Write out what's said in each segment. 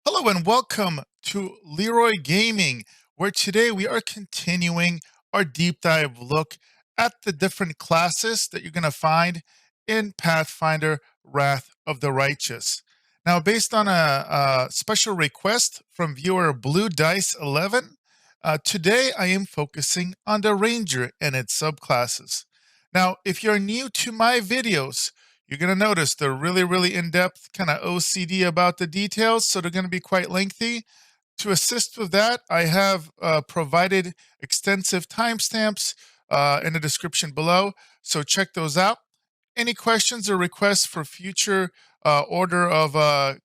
Hello and welcome to Leeroy Gaming, where today we are continuing our deep dive look at the different classes that you're going to find in Pathfinder Wrath of the Righteous. Now, based on a special request from viewer Blue Dice 11, today I am focusing on the Ranger and its subclasses. Now, if you're new to my videos, you're going to notice they're really in-depth, kind of OCD about the details, so they're going to be quite lengthy. To assist with that, I have provided extensive timestamps in the description below, so check those out. Any questions or requests for future order of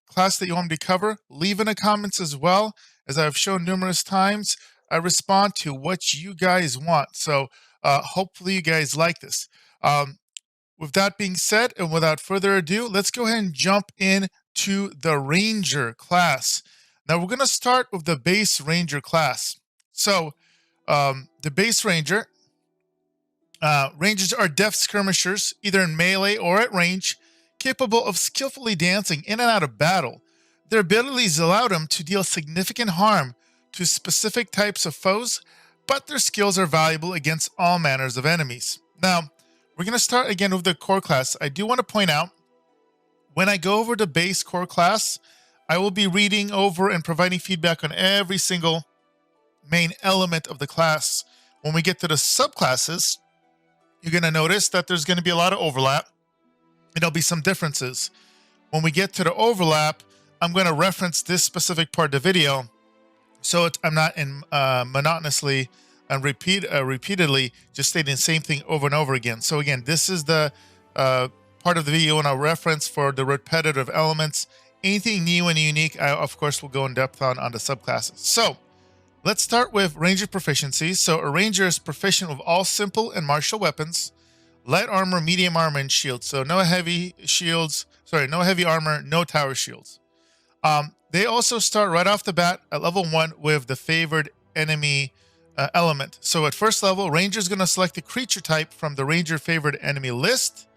class that you want me to cover, leave in the comments as well. As I've shown numerous times, I respond to what you guys want, so hopefully you guys like this. With that being said, and without further ado, let's go ahead and jump into the Ranger class. Now, we're going to start with the base Ranger class. So, the base Ranger, Rangers are deft skirmishers, either in melee or at range, capable of skillfully dancing in and out of battle. Their abilities allow them to deal significant harm to specific types of foes, but their skills are valuable against all manners of enemies. Now, we're going to start again with the core class. I do want to point out, when I go over the base core class, I will be reading over and providing feedback on every single main element of the class. When we get to the subclasses, you're going to notice that there's going to be a lot of overlap, and there'll be some differences. When we get to the overlap, I'm going to reference this specific part of the video, so I'm not monotonously and repeatedly just stating the same thing over and over again. So again, this is the part of the video and I'll reference for the repetitive elements. Anything new and unique, I of course will go in depth on the subclasses. So let's start with Ranger proficiency. So a Ranger is proficient with all simple and martial weapons, light armor, medium armor, and shields. So no heavy shields, no heavy armor, no tower shields. They also start right off the bat at level 1 with the favored enemy element. So at first level, Ranger is going to select a creature type from the Ranger favored enemy list.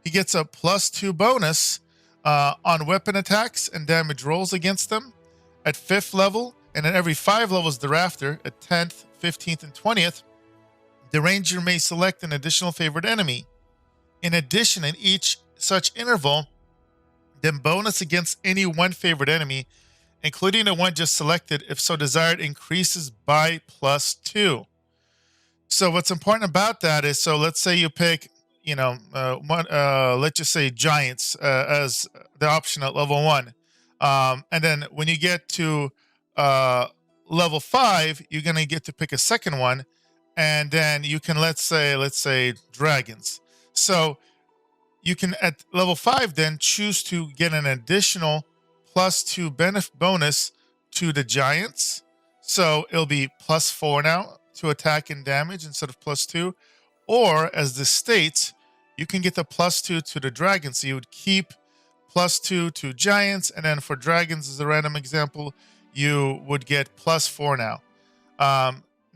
He gets a +2 bonus on weapon attacks and damage rolls against them. At 5th level, and at every 5 levels thereafter, at 10th, 15th, and 20th, the Ranger may select an additional favored enemy. In addition, in each such interval, then bonus against any one favorite enemy, including the one just selected, if so desired, increases by +2. So what's important about that is, so let's say you pick, let's just say giants as the option at level 1. And then when you get to level 5, you're going to get to pick a second one. And then you can, let's say dragons. So you can, at level 5, then choose to get an additional +2 bonus to the giants. So it'll be +4 now to attack and damage instead of +2. Or, as this states, you can get the +2 to the dragons. So you would keep +2 to giants, and then for dragons, as a random example, you would get +4 now.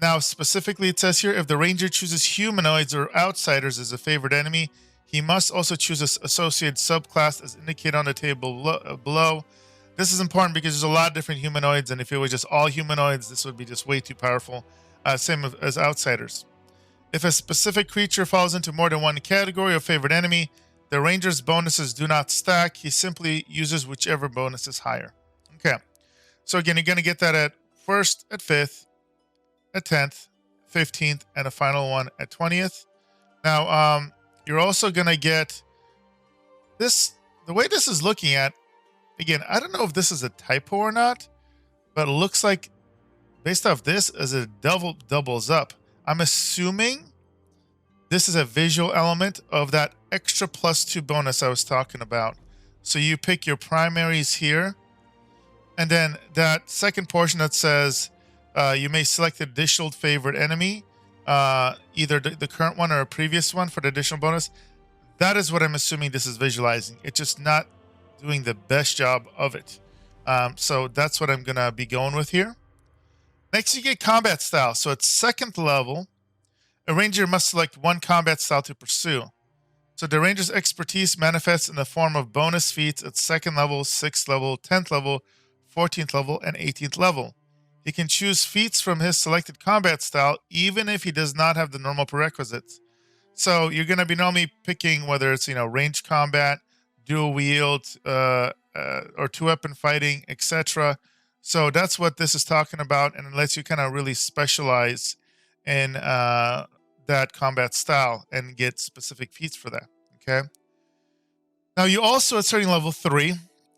Now, specifically, it says here, if the Ranger chooses humanoids or outsiders as a favored enemy, he must also choose an associated subclass as indicated on the table below. This is important because there's a lot of different humanoids, and if it was just all humanoids, this would be just way too powerful. Same as outsiders. If a specific creature falls into more than one category of favorite enemy, the Ranger's bonuses do not stack. He simply uses whichever bonus is higher. Okay. So again, you're going to get that at 1st, at 5th, at 10th, 15th, and a final one at 20th. Now, you're also going to get this, the way this is looking at, again, I don't know if this is a typo or not, but it looks like, based off this, as it doubles up. I'm assuming this is a visual element of that extra +2 bonus I was talking about. So you pick your primaries here, and then that second portion that says you may select an additional favorite enemy, either the current one or a previous one for the additional bonus. That is what I'm assuming this is visualizing. It's just not doing the best job of it. So that's what I'm going to be going with here. Next, you get combat style. So at 2nd level, a Ranger must select one combat style to pursue. So the Ranger's expertise manifests in the form of bonus feats at 2nd level, 6th level, 10th level, 14th level, and 18th level. He can choose feats from his selected combat style, even if he does not have the normal prerequisites. So you're going to be normally picking whether it's, range combat, dual wield, or two-weapon fighting, etc. So that's what this is talking about, and it lets you kind of really specialize in that combat style and get specific feats for that. Okay. Now you also, at starting level 3,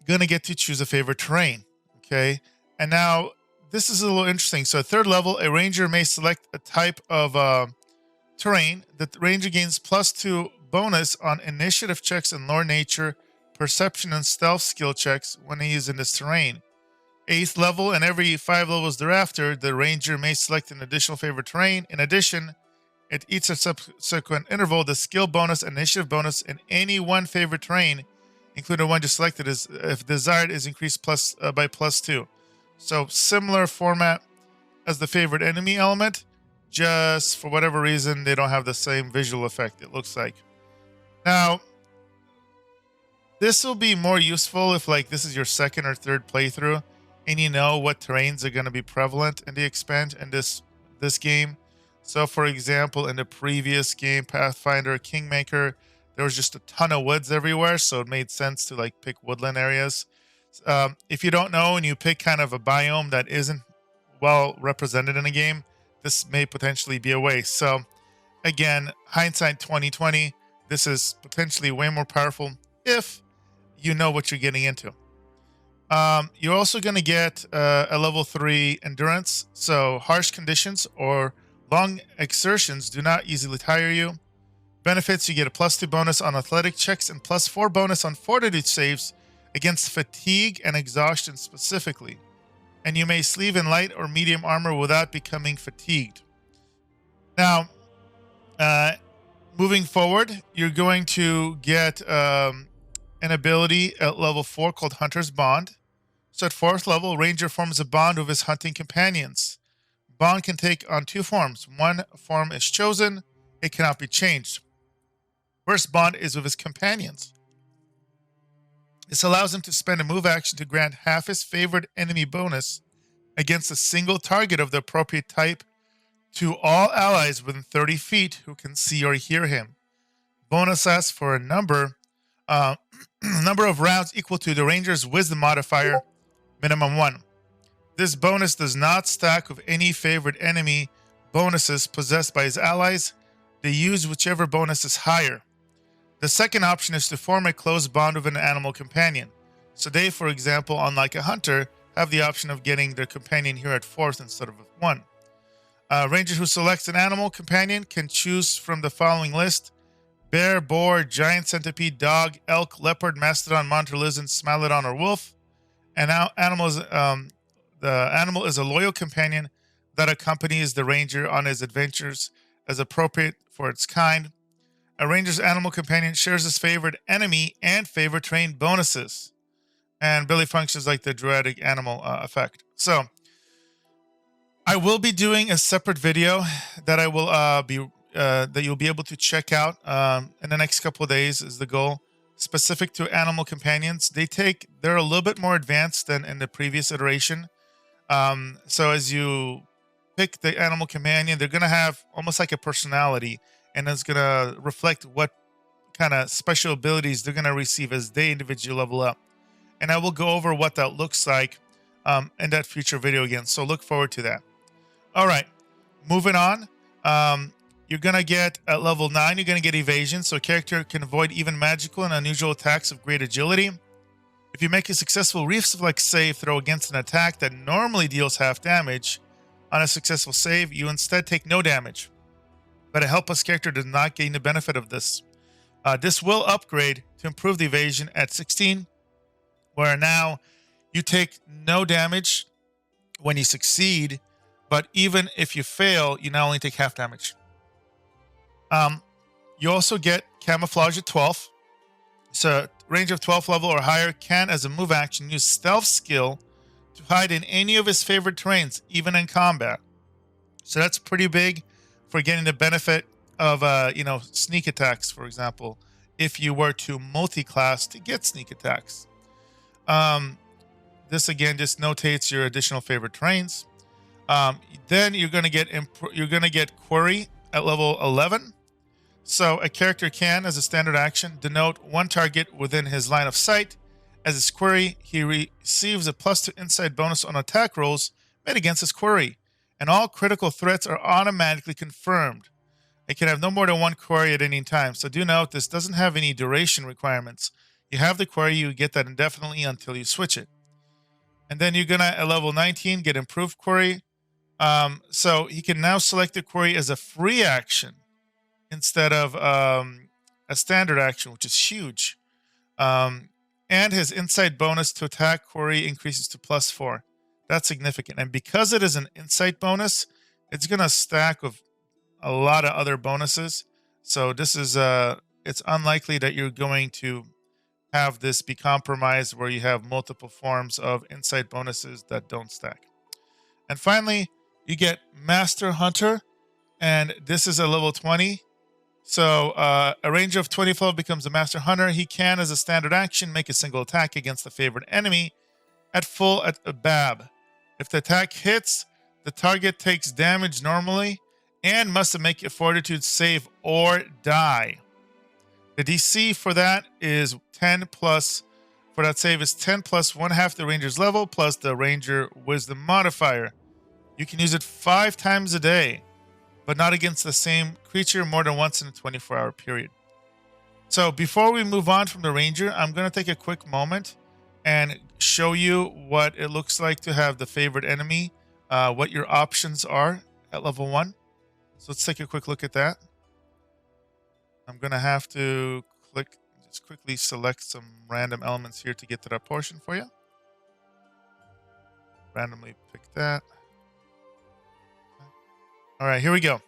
going to get to choose a favorite terrain. Okay. And now this is a little interesting. So at 3rd level, a ranger may select a type of terrain. The ranger gains +2 bonus on initiative checks and lore nature, perception, and stealth skill checks when he is in this terrain. 8th level and every 5 levels thereafter, the ranger may select an additional favorite terrain. In addition, at each subsequent interval, the skill bonus and initiative bonus in any one favorite terrain, including the one just selected, is, if desired, is increased by +2. So similar format as the favorite enemy element, just for whatever reason, they don't have the same visual effect, it looks like. Now, this will be more useful if this is your 2nd or 3rd playthrough and you know what terrains are going to be prevalent in this game. So for example, in the previous game, Pathfinder Kingmaker, there was just a ton of woods everywhere, so it made sense to pick woodland areas. If you don't know and you pick kind of a biome that isn't well represented in a game, this may potentially be a waste. So again, hindsight 2020, this is potentially way more powerful if you know what you're getting into. You're also going to get a level 3 endurance. So harsh conditions or long exertions do not easily tire you. Benefits: you get a +2 bonus on athletic checks and +4 bonus on fortitude saves against fatigue and exhaustion specifically. And you may sleeve in light or medium armor without becoming fatigued. Now, moving forward, you're going to get an ability at level 4 called Hunter's Bond. So at 4th level, Ranger forms a bond with his hunting companions. Bond can take on 2 forms. One form is chosen. It cannot be changed. First bond is with his companions. This allows him to spend a move action to grant half his favored enemy bonus against a single target of the appropriate type to all allies within 30 feet who can see or hear him. Bonus lasts for a number of rounds equal to the Ranger's Wisdom modifier, minimum 1. This bonus does not stack with any favored enemy bonuses possessed by his allies. They use whichever bonus is higher. The second option is to form a close bond with an animal companion. So they, for example, unlike a hunter, have the option of getting their companion here at 4th instead of 1. Ranger who selects an animal companion can choose from the following list: bear, boar, giant centipede, dog, elk, leopard, mastodon, monitor lizard, smilodon, or wolf. And now the animal is a loyal companion that accompanies the ranger on his adventures as appropriate for its kind. A ranger's animal companion shares his favorite enemy and favorite terrain bonuses, and really functions like the druidic animal effect. So I will be doing a separate video that I will that you'll be able to check out in the next couple of days, is the goal, specific to animal companions. They're a little bit more advanced than in the previous iteration. So as you pick the animal companion, they're going to have almost like a personality, and it's going to reflect what kind of special abilities they're going to receive as they individually level up. And I will go over what that looks like in that future video again. So look forward to that. All right, moving on. You're going to get at level 9, you're going to get evasion. So a character can avoid even magical and unusual attacks of great agility. If you make a successful reflex save throw against an attack that normally deals half damage, on a successful save, you instead take no damage. But a helpless character does not gain the benefit of this. This will upgrade to improve the evasion at 16, where now you take no damage when you succeed, but even if you fail, you now only take half damage. You also get camouflage at 12. So range of 12th level or higher can, as a move action, use stealth skill to hide in any of his favorite terrains, even in combat. So that's pretty big for getting the benefit of sneak attacks, for example, if you were to multi-class to get sneak attacks. this again just notates your additional favorite terrains. Then you're going to get Query at level 11. So a character can, as a standard action, denote one target within his line of sight. As his query, he receives a +2 insight bonus on attack rolls made against his query, and all critical threats are automatically confirmed. It can have no more than one query at any time. So do note, this doesn't have any duration requirements. You have the query, you get that indefinitely until you switch it. And then you're going to, at level 19, get improved query. So he can now select the query as a free action instead of a standard action, which is huge. And his insight bonus to attack query increases to +4. That's significant. And because it is an insight bonus, it's going to stack with a lot of other bonuses. So this is it's unlikely that you're going to have this be compromised where you have multiple forms of insight bonuses that don't stack. And finally, you get Master Hunter, and this is a level 20. So a ranger of 12 becomes a Master Hunter. He can, as a standard action, make a single attack against a favorite enemy at full BAB. If the attack hits, the target takes damage normally and must make a fortitude save or die. The DC for that is 10 plus, for that save is 10 plus 1/2 the ranger's level plus the ranger wisdom modifier. You can use it 5 times a day, but not against the same creature more than once in a 24-hour period. So before we move on from the ranger, I'm going to take a quick moment and show you what it looks like to have the favorite enemy, what your options are at level 1. So let's take a quick look at that. I'm going to have to just quickly select some random elements here to get to that portion for you. Randomly pick that. All right, here we go.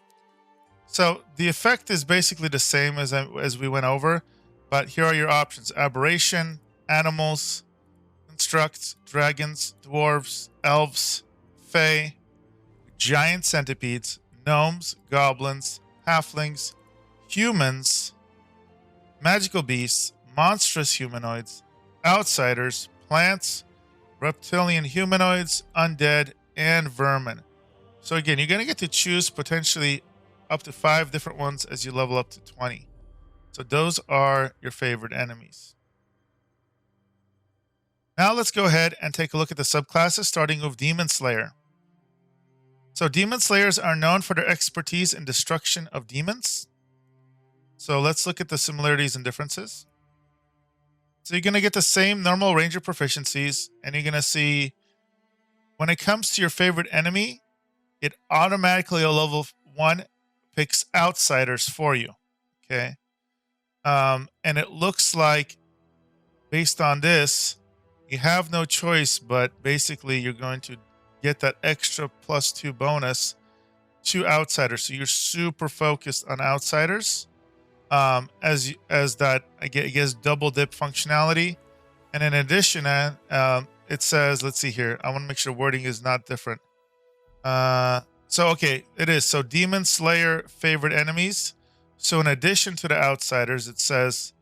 So the effect is basically the same as we went over, but here are your options: aberration, animals, constructs, dragons, dwarves, elves, fae, giant centipedes, gnomes, goblins, halflings, humans, magical beasts, monstrous humanoids, outsiders, plants, reptilian humanoids, undead, and vermin. So again, you're going to get to choose potentially up to 5 different ones as you level up to 20. So those are your favorite enemies. Now let's go ahead and take a look at the subclasses, starting with Demonslayer. So Demonslayers are known for their expertise in destruction of demons. So let's look at the similarities and differences. So you're going to get the same normal ranger proficiencies, and you're going to see when it comes to your favorite enemy, it automatically at level 1 picks outsiders for you. Okay. And it looks like based on this, you have no choice, but basically you're going to get that extra +2 bonus to outsiders. So you're super focused on outsiders. As that, I guess, double dip functionality. And in addition, it says, let's see here. I want to make sure wording is not different. So, okay, it is. So Demon Slayer favorite enemies. So in addition to the outsiders, it says,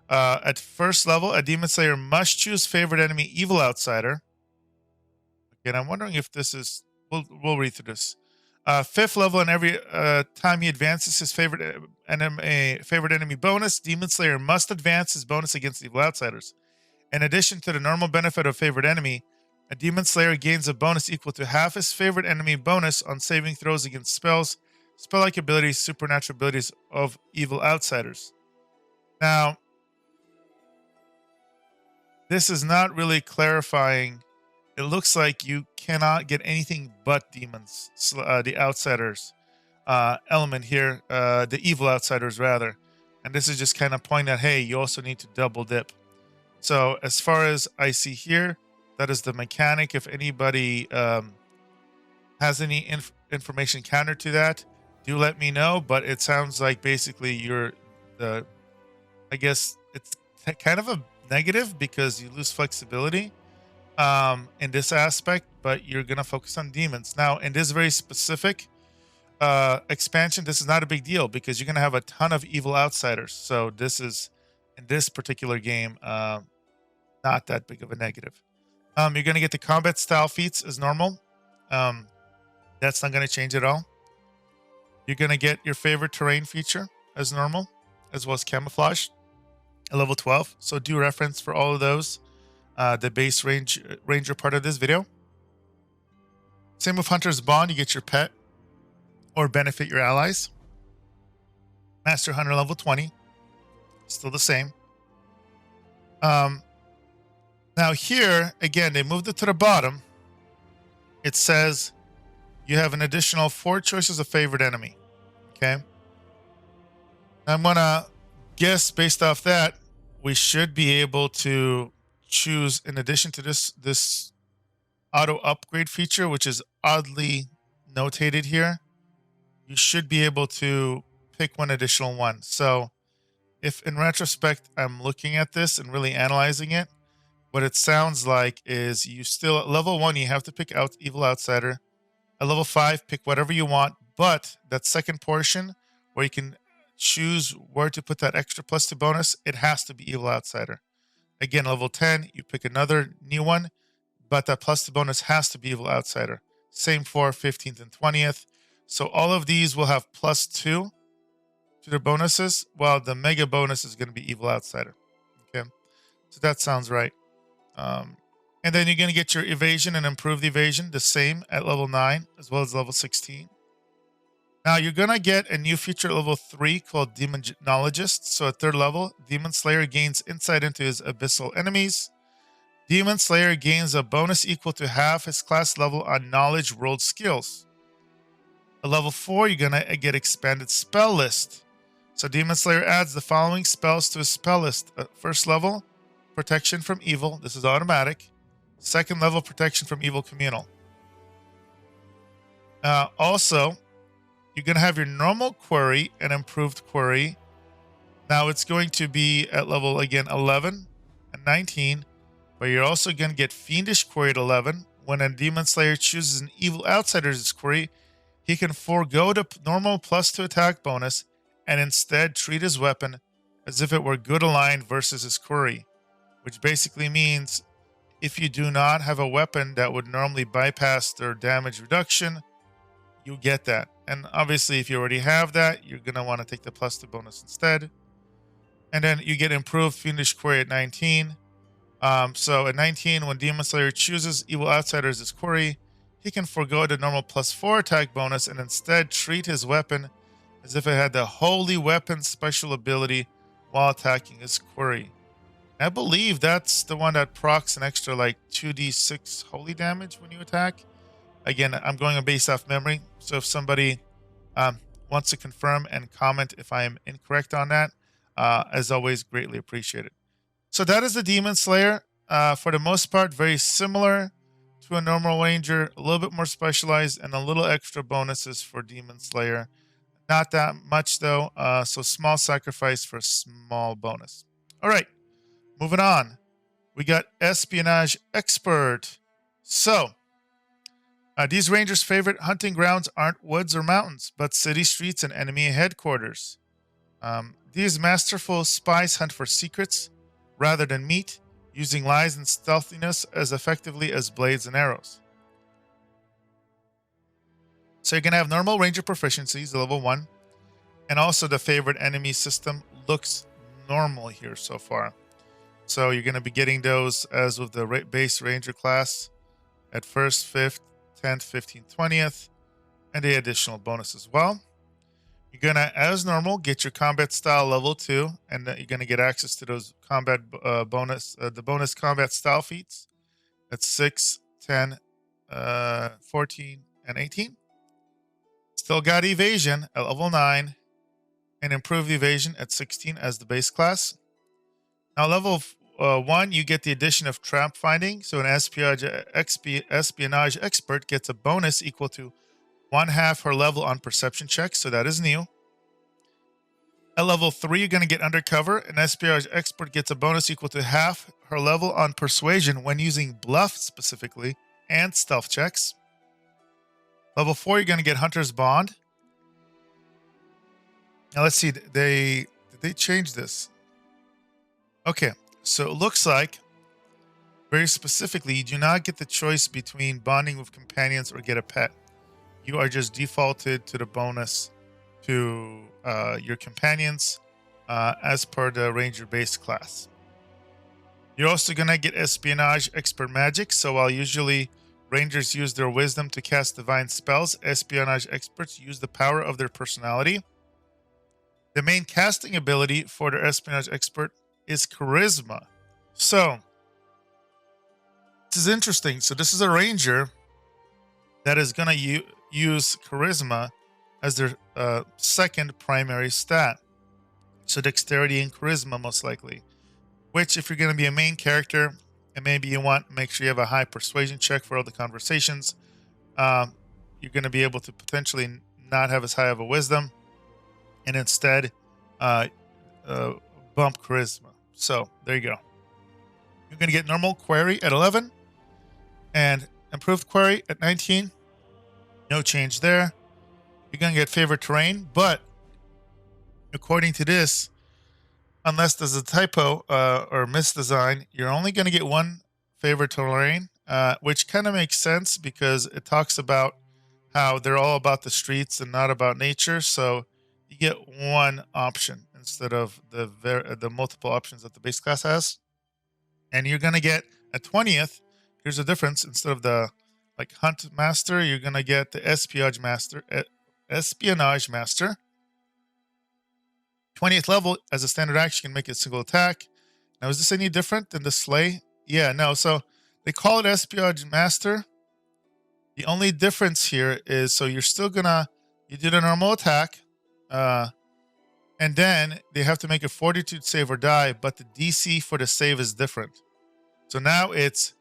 at first level, a Demon Slayer must choose favorite enemy evil outsider. Again, I'm wondering if this is, we'll read through this. 5th level, and every time he advances his favorite enemy bonus, Demon Slayer must advance his bonus against evil outsiders. In addition to the normal benefit of favorite enemy, a Demon Slayer gains a bonus equal to half his favorite enemy bonus on saving throws against spells, spell-like abilities, supernatural abilities of evil outsiders. Now, this is not really clarifying. It looks like you cannot get anything but demons, the outsiders element here, the evil outsiders rather. And this is just kind of pointing at, hey, you also need to double dip. So as far as I see here, that is the mechanic. If anybody has any information counter to that, do let me know. But it sounds like basically you're I guess it's kind of a negative because you lose flexibility in this aspect, but you're going to focus on demons. Now, in this very specific expansion, this is not a big deal because you're going to have a ton of evil outsiders. So this is, in this particular game, not that big of a negative. You're going to get the combat style feats as normal. That's not going to change at all. You're going to get your favorite terrain feature as normal, as well as camouflage at level 12. So do reference for all of those, the base ranger part of this video. Same with Hunter's Bond, you get your pet or benefit your allies. Master Hunter level 20, still the same. Now here, again, they moved it to the bottom. It says you have an additional 4 choices of favorite enemy. Okay. I'm going to guess based off that, we should be able to choose, in addition to this auto upgrade feature, which is oddly notated here, you should be able to pick one additional one. So if in retrospect, I'm looking at this and really analyzing it, what it sounds like is you still at level 1, you have to pick out Evil Outsider. At level 5, pick whatever you want, but that second portion where you can choose where to put that extra +2 bonus, it has to be Evil Outsider. Again, level 10, you pick another new one, but that +2 bonus has to be Evil Outsider. Same for 15th and 20th. So all of these will have +2 to their bonuses, while the mega bonus is going to be Evil Outsider. Okay, so that sounds right. And then you're going to get your evasion and improved evasion the same at level 9 as well as level 16. Now you're going to get a new feature at level 3 called Demonologist. So at 3rd level, Demonslayer gains insight into his abyssal enemies. Demonslayer gains a bonus equal to half his class level on knowledge rolled skills. At level 4, you're going to get expanded spell list. So Demonslayer adds the following spells to his spell list. At 1st level, protection from evil. This is automatic. 2nd level, protection from evil communal. Also, you're going to have your normal query and improved query. Now it's going to be at level, again, 11 and 19, but you're also going to get Fiendish Query at 11. When a Demonslayer chooses an Evil Outsider's query, he can forego the normal +2 attack bonus and instead treat his weapon as if it were good aligned versus his query, which basically means if you do not have a weapon that would normally bypass their damage reduction, you get that. And obviously, if you already have that, you're going to want to take the +2 bonus instead. And then you get improved Fiendish Query at 19. So at 19, when Demonslayer chooses Evil Outsider as his query, he can forego the normal +4 attack bonus and instead treat his weapon as if it had the Holy Weapon special ability while attacking his query. I believe that's the one that procs an extra like 2d6 holy damage when you attack. Again, I'm going based off memory, so if somebody wants to confirm and comment if I am incorrect on that, as always, greatly appreciated. So that is the Demonslayer. For the most part, very similar to a normal ranger, a little bit more specialized, and a little extra bonuses for Demonslayer. Not that much though, so small sacrifice for small bonus. All right. Moving on, we got Espionage Expert. So, these rangers' favorite hunting grounds aren't woods or mountains, but city streets and enemy headquarters. These masterful spies hunt for secrets rather than meat, using lies and stealthiness as effectively as blades and arrows. So you're going to have normal ranger proficiencies, level 1, and also the favorite enemy system looks normal here so far. So you're going to be getting those as with the base ranger class at 1st, 5th, 10th, 15th, 20th, and the additional bonus as well. You're going to, as normal, get your combat style level 2, and you're going to get access to those combat the bonus combat style feats at 6, 10, 14, and 18. Still got evasion at level 9 and improved evasion at 16 as the base class. Now, level 1, you get the addition of trap finding. So an Espionage Expert gets a bonus equal to 1/2 her level on perception checks. So that is new. At level 3, you're going to get undercover. An Espionage Expert gets a bonus equal to 1/2 her level on persuasion when using bluff specifically and stealth checks. Level 4, you're going to get Hunter's Bond. Now let's see. Did they change this? Okay. So it looks like Very specifically, you do not get the choice between bonding with companions or get a pet. You are just defaulted to the bonus to your companions as per the ranger base class. You're also going to get Espionage Expert magic. So while usually rangers use their wisdom to cast divine spells, Espionage Experts use the power of their personality. The main casting ability for the Espionage Expert is Charisma. So this is interesting. So this is a ranger that is going to use Charisma as their second primary stat. So Dexterity and Charisma most likely. Which, if you're going to be a main character, and maybe you want to make sure you have a high persuasion check for all the conversations, you're going to be able to potentially not have as high of a wisdom, and instead bump charisma. So there you go. You're going to get normal query at 11, and improved query at 19. No change there. You're going to get favorite terrain, but according to this, unless there's a typo or misdesign, you're only going to get one favorite terrain, which kind of makes sense because it talks about how they're all about the streets and not about nature. So you get one option instead of the multiple options that the base class has. And you're going to get a 20th. Here's the difference. Instead of the Hunt Master, you're going to get the Espionage Master. 20th level, as a standard action, you can make a single attack. Now, is this any different than the Slay? Yeah, no. So they call it Espionage Master. The only difference here is, so you're still gonna, you do the normal attack, and then they have to make a fortitude save or die, but the DC for the save is different. So now it's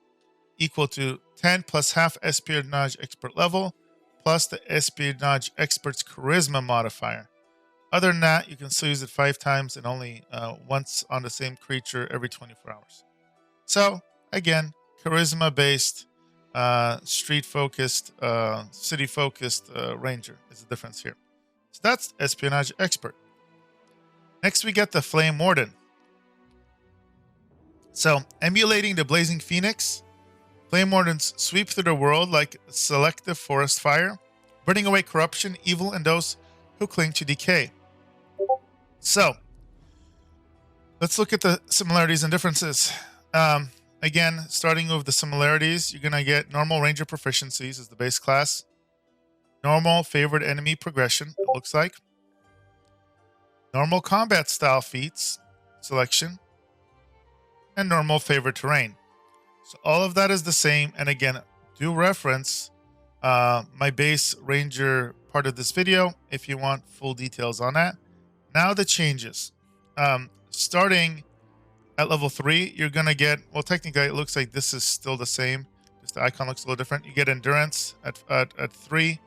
equal to 10 plus half Espionage Expert level, plus the Espionage Expert's Charisma modifier. Other than that, you can still use it 5 times and only once on the same creature every 24 hours. So, again, charisma-based, street-focused, city-focused ranger is the difference here. So that's Espionage Expert. Next, we get the Flamewarden. So, emulating the Blazing Phoenix, Flamewardens sweep through the world like selective forest fire, burning away corruption, evil, and those who cling to decay. So, let's look at the similarities and differences. Again, starting with the similarities, you're going to get normal ranger proficiencies as the base class, normal favored enemy progression, it looks like, normal combat style feats selection, and normal favored terrain. So all of that is the same. And again, do reference my base ranger part of this video if you want full details on that. Now the changes. Starting at level 3, you're going to get, well, technically it looks like this is still the same. Just the icon looks a little different. You get endurance at 3,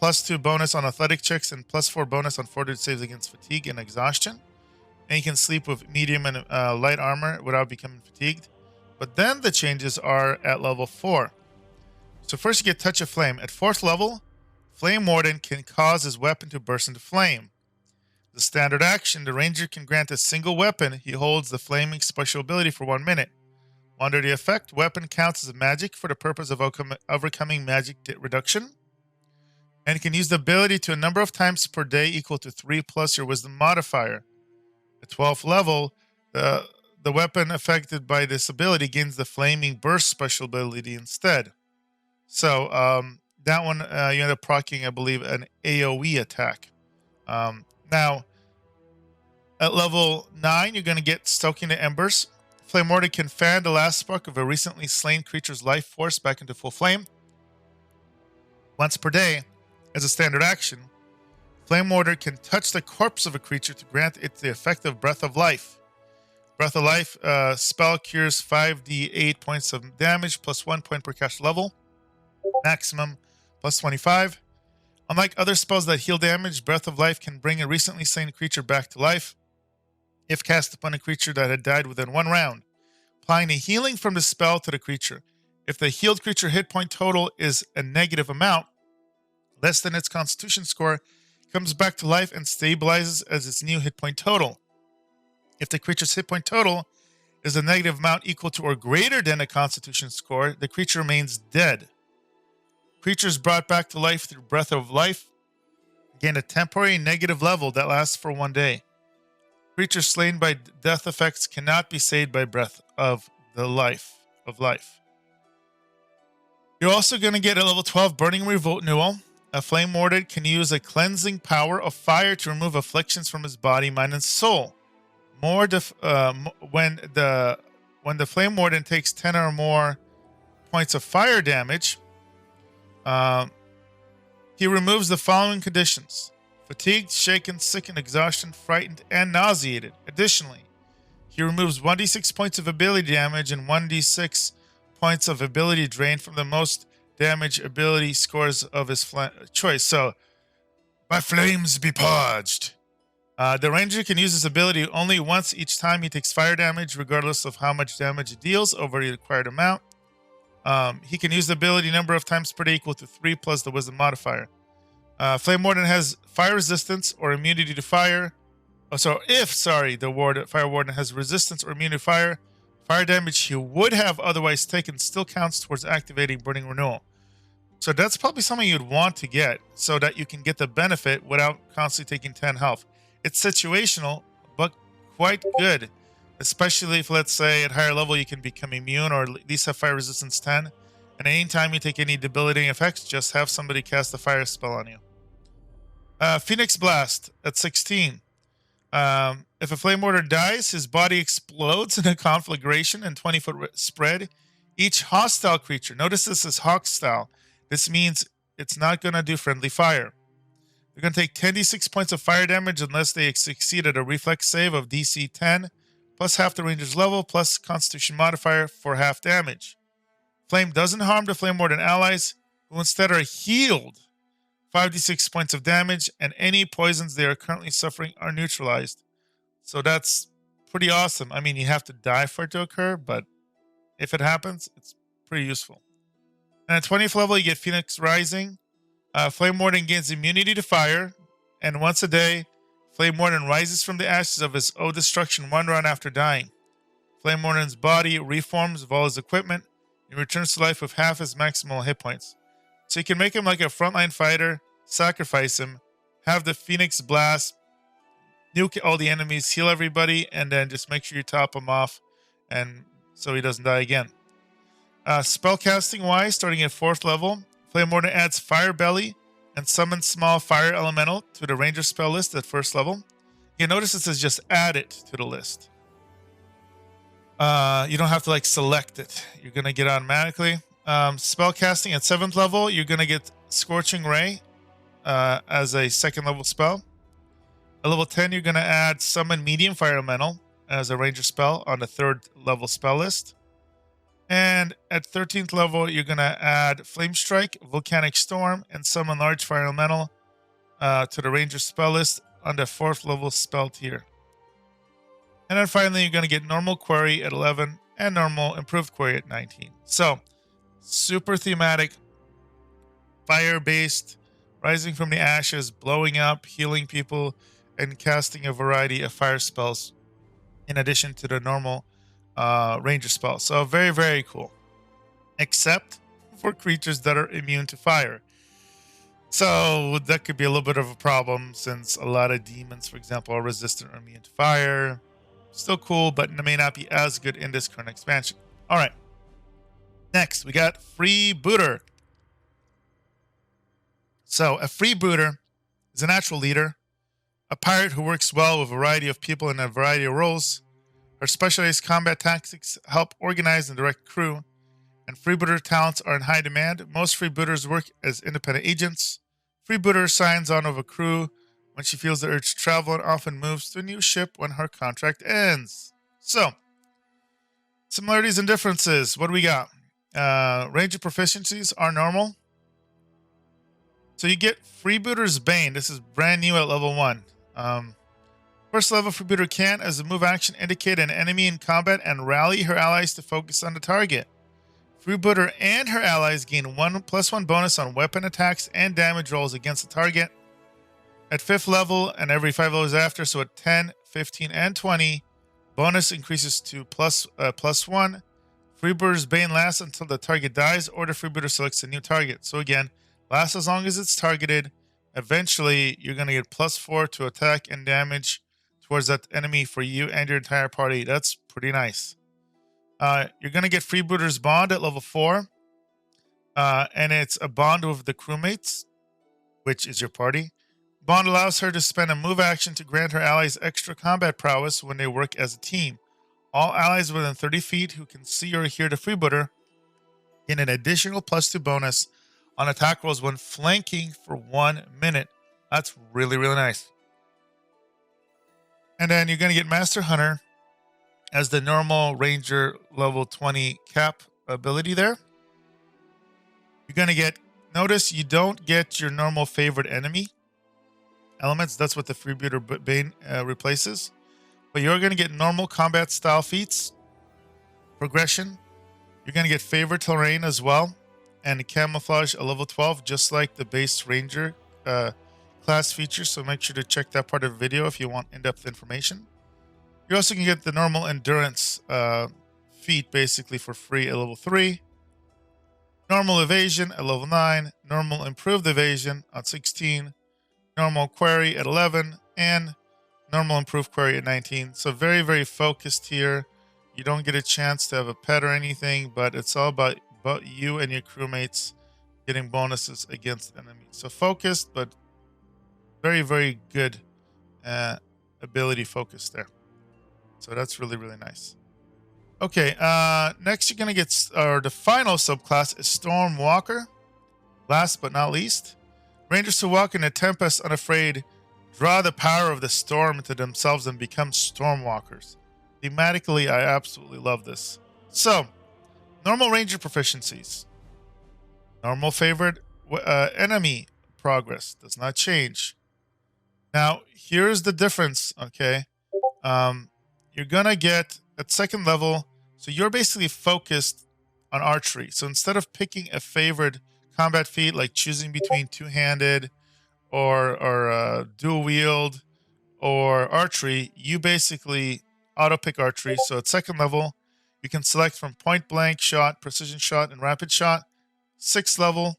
+2 bonus on athletic checks, and +4 bonus on fortitude saves against fatigue and exhaustion. And you can sleep with medium and light armor without becoming fatigued. But then the changes are at level 4. So first you get Touch of Flame. At 4th level, Flamewarden can cause his weapon to burst into flame. The standard action, the ranger can grant a single weapon he holds the flaming special ability for 1 minute. Under the effect, weapon counts as magic for the purpose of overcoming magic reduction, and can use the ability to a number of times per day equal to 3 plus your wisdom modifier. At 12th level, the weapon affected by this ability gains the flaming burst special ability instead. So that one you end up proccing, I believe, an AoE attack. Now, at level 9, you're going to get Stoking the Embers. Flamewarden can fan the last spark of a recently slain creature's life force back into full flame. Once per day, as a standard action, Flamewarden can touch the corpse of a creature to grant it the effect of Breath of Life. Breath of Life spell cures 5d8 points of damage plus 1 point per cast level. Maximum plus 25. Unlike other spells that heal damage, Breath of Life can bring a recently slain creature back to life if cast upon a creature that had died within 1 round, applying a healing from the spell to the creature. If the healed creature hit point total is a negative amount, less than its constitution score, it comes back to life and stabilizes as its new hit point total. If the creature's hit point total is a negative amount equal to or greater than a Constitution score, the creature remains dead. Creatures brought back to life through Breath of Life gain a temporary negative level that lasts for 1 day. Creatures slain by death effects cannot be saved by Breath of Life. You're also going to get a level 12 Burning Renewal. A Flamewarden can use a cleansing power of fire to remove afflictions from his body, mind, and soul. When the Flamewarden takes 10 or more points of fire damage, he removes the following conditions: fatigued, shaken, sick, and exhaustion, frightened, and nauseated. Additionally, he removes 1d6 points of ability damage and 1d6 points of ability drain from the most damage ability scores of his choice. So, by flames be purged. The ranger can use this ability only once each time he takes fire damage, regardless of how much damage it deals over the required amount. He can use the ability number of times per day equal to 3 plus the wisdom modifier. Flamewarden has fire resistance or immunity to fire. The Fire Warden has resistance or immunity to fire, fire damage he would have otherwise taken still counts towards activating Burning Renewal. So that's probably something you'd want to get so that you can get the benefit without constantly taking 10 health. It's situational, but quite good. Especially if, let's say, at higher level you can become immune or at least have fire resistance 10. And anytime you take any debilitating effects, just have somebody cast a fire spell on you. Phoenix Blast at 16. If a Flamewarden dies, his body explodes in a conflagration and 20-foot spread. Each hostile creature, notice this is hostile. This means it's not going to do friendly fire. They're going to take 10d6 points of fire damage unless they succeed at a reflex save of DC 10, plus half the ranger's level, plus Constitution modifier for half damage. Flame doesn't harm the Flamewarden allies, who instead are healed 5d6 points of damage, and any poisons they are currently suffering are neutralized. So that's pretty awesome. I mean, you have to die for it to occur, but if it happens, it's pretty useful. And at 20th level, you get Phoenix Rising. Flamewarden gains immunity to fire, and once a day, Flamewarden rises from the ashes of his own destruction 1 round after dying. Flamewarden's body reforms of all his equipment and returns to life with half his maximal hit points. So you can make him like a frontline fighter, sacrifice him, have the Phoenix Blast, nuke all the enemies, heal everybody, and then just make sure you top him off and so he doesn't die again. Spellcasting wise, starting at 4th level, Flamewarden adds Fire Belly and summons small fire elemental to the ranger spell list at 1st level. You notice it says just add it to the list. You don't have to like select it. You're going to get automatically. Spellcasting at 7th level, you're going to get Scorching Ray as a 2nd level spell. At level 10, you're going to add Summon Medium Fire Elemental as a ranger spell on the 3rd level spell list. And at 13th level, you're going to add Flame Strike, Volcanic Storm, and Summon Large Fire Elemental to the ranger spell list on the 4th level spell tier. And then finally, you're going to get Normal Query at 11 and Normal Improved Query at 19. So, super thematic, fire-based, rising from the ashes, blowing up, healing people, and casting a variety of fire spells in addition to the normal ranger spells. So very, very cool. Except for creatures that are immune to fire. So that could be a little bit of a problem since a lot of demons, for example, are resistant or immune to fire. Still cool, but it may not be as good in this current expansion. All right. Next, we got Freebooter. So a Freebooter is a natural leader, a pirate who works well with a variety of people in a variety of roles. Her specialized combat tactics help organize and direct crew, and Freebooter talents are in high demand. Most Freebooters work as independent agents. Freebooter signs on with a crew when she feels the urge to travel and often moves to a new ship when her contract ends. So, similarities and differences. What do we got? Ranger proficiencies are normal. So you get Freebooter's Bane. This is brand new at level 1. First level Freebooter can, as a move action, indicate an enemy in combat and rally her allies to focus on the target. Freebooter and her allies gain 1+1 bonus on weapon attacks and damage rolls against the target. At 5th level and every 5 levels after, so at 10, 15, and 20, Bonus increases to +1. Freebooter's Bane lasts until the target dies or the freebooter selects a new target. So again, lasts as long as it's targeted. Eventually, you're going to get +4 to attack and damage towards that enemy for you and your entire party. That's pretty nice. You're going to get Freebooter's Bond at level 4. And it's a bond with the crewmates, which is your party. Bond allows her to spend a move action to grant her allies extra combat prowess when they work as a team. All allies within 30 feet who can see or hear the freebooter get an additional +2 bonus on attack rolls when flanking for 1 minute. That's really, really nice. And then you're going to get Master Hunter as the normal Ranger level 20 cap ability there. You're going to get, notice you don't get your normal favorite enemy elements. That's what the Freebooter Bane replaces. But you're going to get normal combat style feats, progression. You're going to get favorite terrain as well, and camouflage at level 12, just like the base Ranger class feature. So make sure to check that part of the video if you want in-depth information. You also can get the normal endurance feat basically for free at level 3. Normal evasion at level 9. Normal improved evasion at 16. Normal query at 11. And normal improved query at 19. So very, very focused here. You don't get a chance to have a pet or anything, but it's all about you and your crewmates getting bonuses against enemies. So focused, but very, very good ability focus there. So that's really, really nice. Okay, next you're going to get, the final subclass is Stormwalker. Last but not least, Rangers who walk in a tempest unafraid draw the power of the storm into themselves and become Stormwalkers. Thematically, I absolutely love this. So, normal Ranger proficiencies. Normal favorite enemy progress does not change. Now, here's the difference, okay? You're going to get at second level, so you're basically focused on archery. So instead of picking a favorite combat feat like choosing between two-handed or dual wield or archery, you basically auto pick archery. So at second level, you can select from point blank shot, precision shot, and rapid shot. Sixth level,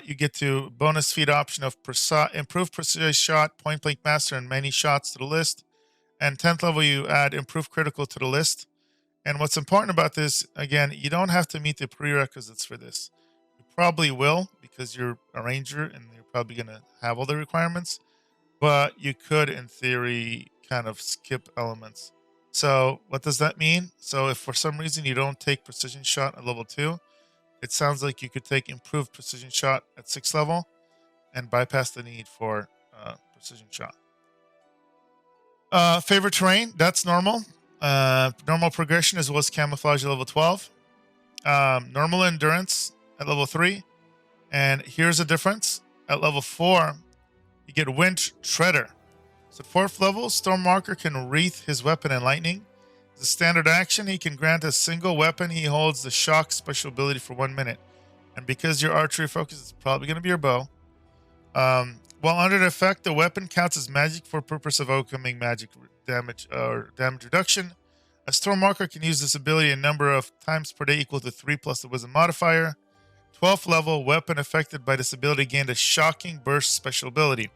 you get to bonus feat option of improved precision shot, point blank master, and many shots to the list. And 10th level, you add improved critical to the list. And what's important about this, again, you don't have to meet the prerequisites for this. You probably will because you're a ranger and you're probably going to have all the requirements. But you could, in theory, kind of skip elements. So what does that mean? So if for some reason you don't take precision shot at level 2, it sounds like you could take improved precision shot at 6th level and bypass the need for precision shot. Favorite terrain, that's normal. Normal progression as well as camouflage at level 12. Normal endurance at level 3. And here's a difference. At level 4, you get Wind Treader. So at 4th level, Stormwalker can wreath his weapon in lightning. As a standard action, he can grant a single weapon he holds the shock special ability for 1 minute. And because your archery focus is probably going to be your bow, while under the effect, the weapon counts as magic for purpose of overcoming magic damage or damage reduction. A Stormwalker can use this ability a number of times per day equal to 3 plus the wisdom modifier. 12th level, weapon affected by this ability gained a shocking burst special ability,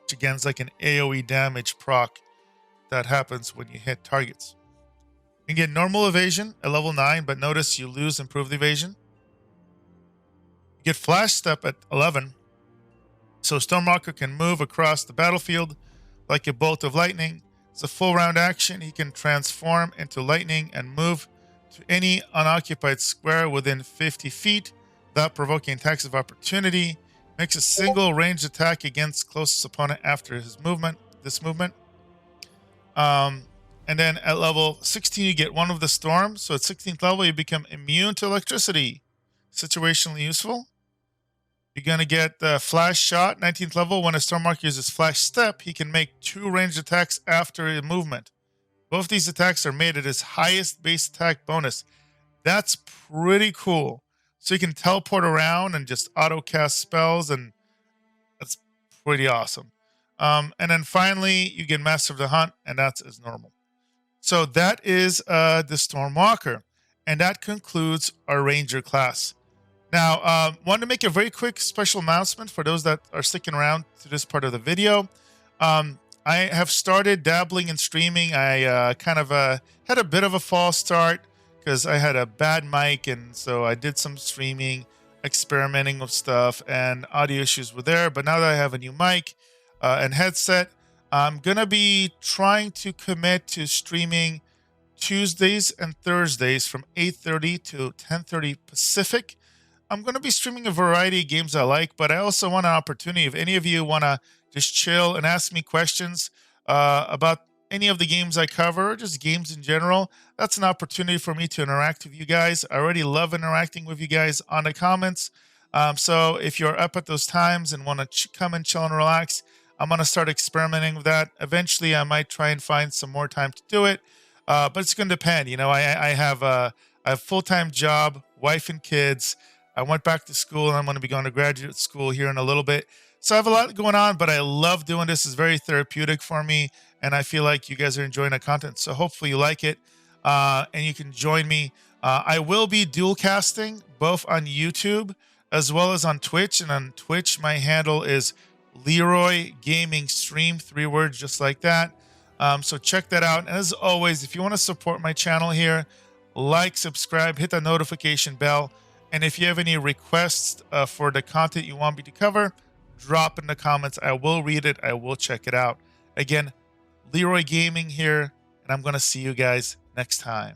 which again is like an AoE damage proc that happens when you hit targets. You can get normal evasion at level 9, but notice you lose improved evasion. You get flash step at 11. So Stormwalker can move across the battlefield like a bolt of lightning. It's a full round action. He can transform into lightning and move to any unoccupied square within 50 feet without provoking attacks of opportunity. Makes a single ranged attack against closest opponent after his movement. And then at level 16, you get one of the storm. So at 16th level, you become immune to electricity. Situationally useful. You're going to get the flash shot, 19th level. When a Stormwalker uses flash step, he can make 2 ranged attacks after a movement. Both these attacks are made at his highest base attack bonus. That's pretty cool. So you can teleport around and just auto cast spells, and that's pretty awesome. And then finally, you get Master of the Hunt, and that's as normal. So that is the Stormwalker, and that concludes our Ranger class. Now, wanted to make a very quick special announcement for those that are sticking around to this part of the video. I have started dabbling in streaming. I kind of had a bit of a false start because I had a bad mic, and so I did some streaming, experimenting with stuff, and audio issues were there. But now that I have a new mic and headset, I'm gonna be trying to commit to streaming Tuesdays and Thursdays from 8:30 to 10:30 Pacific. I'm going to be streaming a variety of games I like, but I also want an opportunity. If any of you want to just chill and ask me questions about any of the games I cover, or just games in general, that's an opportunity for me to interact with you guys. I already love interacting with you guys on the comments. So if you're up at those times and want to come and chill and relax, I'm going to start experimenting with that. Eventually, I might try and find some more time to do it. But it's going to depend. You know, I have a full-time job, wife and kids. I went back to school, and I'm going to be going to graduate school here in a little bit. So I have a lot going on, but I love doing this. It's very therapeutic for me, and I feel like you guys are enjoying the content. So hopefully you like it, and you can join me. I will be dual casting both on YouTube as well as on Twitch. And on Twitch, my handle is Leeroy Gaming Stream, 3 words, just like that. So check that out. And as always, if you want to support my channel here, like, subscribe, hit the notification bell. And if you have any requests for the content you want me to cover, drop in the comments. I will read it. I will check it out. Again, Leeroy Gaming here, and I'm going to see you guys next time.